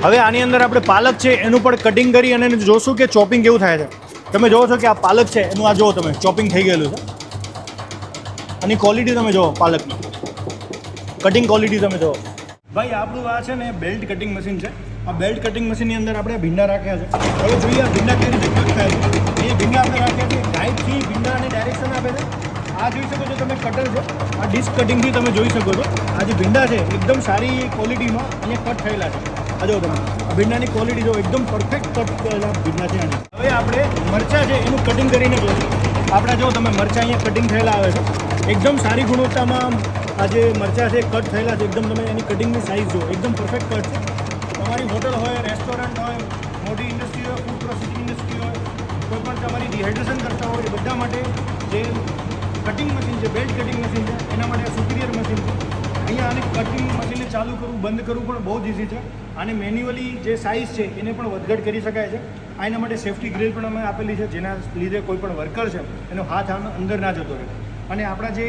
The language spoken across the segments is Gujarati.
હવે આની અંદર આપણે પાલક છે એનું પણ કટિંગ કરી અને જોશું કે ચોપિંગ કેવું થાય છે. તમે જોવો છો કે આ પાલક છે એનું આ જુઓ તમે ચોપિંગ થઈ ગયેલું છે. આની ક્વોલિટી તમે જુઓ, પાલકની કટિંગ ક્વોલિટી તમે જુઓ. ભાઈ આપણું આ છે ને બેલ્ટ કટિંગ મશીન છે. આ બેલ્ટ કટિંગ મશીનની અંદર આપણે ભીંડા રાખ્યા છે. હવે જોઈએ આ ભીંડા કેવી રીતે કટ થાય છે. એ ભીંડા આપણે રાખ્યા છે, ગાઈડથી ભીંડાને ડાયરેક્શન આપે છે. આ જોઈ શકો છો તમે કટર છે, આ ડિસ્ક કટિંગથી તમે જોઈ શકો છો. આ જે ભીંડા છે એકદમ સારી ક્વોલિટીમાં અહીંયા કટ થયેલા છે. આ જો તમે આ ભીંડાની ક્વોલિટી જો એકદમ પરફેક્ટ કટ થયેલા ભીંડા છે. હવે આપણે મરચાં છે એનું કટિંગ કરીને જોઈશું. આપણે જો તમે મરચાં અહીંયા કટિંગ થયેલા આવે છે, એકદમ સારી ગુણવત્તામાં આ જે મરચાં છે કટ થયેલા છે. એકદમ તમે એની કટિંગની સાઇઝ જો એકદમ પરફેક્ટ કટ છે. તમારી હોટલ હોય, રેસ્ટોરન્ટ હોય, મોટી ઇન્ડસ્ટ્રી હોય, ફૂડ પ્રોસેસિંગ ઇન્ડસ્ટ્રી હોય, કોઈ પણ તમારી ડિહાઇડ્રેશન કરતા હોય, એ બધા માટે જે કટિંગ મશીન છે, બેલ્ટ કટિંગ મશીન છે, એના માટે સુપિરિયર મશીન છે. અહીંયા આને કટિંગ મશીનને ચાલુ કરવું, બંધ કરવું પણ બહુ જ ઇઝી છે. અને મેન્યુઅલી જે સાઇઝ છે એને પણ વધઘટ કરી શકાય છે. એના માટે સેફ્ટી ગ્રીલ પણ અમે આપેલી છે, જેના લીધે કોઈ પણ વર્કર છે એનો હાથ અંદર ના જતો રહે. અને આપણા જે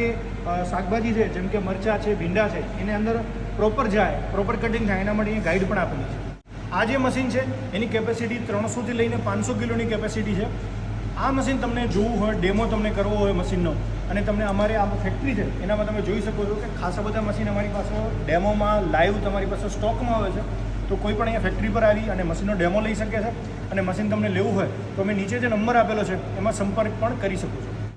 શાકભાજી છે જેમ કે મરચાં છે, ભીંડા છે, એને અંદર પ્રોપર જાય, પ્રોપર કટિંગ થાય એના માટે અહીંયા ગાઈડ પણ આપેલી છે. આ જે મશીન છે એની કેપેસિટી 300થી લઈને 500 કિલોની કેપેસિટી છે. આ મશીન તમને જોવું હોય, ડેમો તમને કરવો હોય મશીનનો, અને તમને અમારે આ ફેક્ટરી છે એનામાં તમે જોઈ શકો છો કે ખાસા બધા મશીન અમારી પાસે ડેમોમાં લાઈવ તમારી પાસે સ્ટોકમાં આવે છે. તો કોઈ પણ અહીંયા ફેક્ટરી પર આવી અને મશીનનો ડેમો લઈ શકે છે. અને મશીન તમને લેવું હોય તો અમે નીચે જે નંબર આપેલો છે એમાં સંપર્ક પણ કરી શકો છો.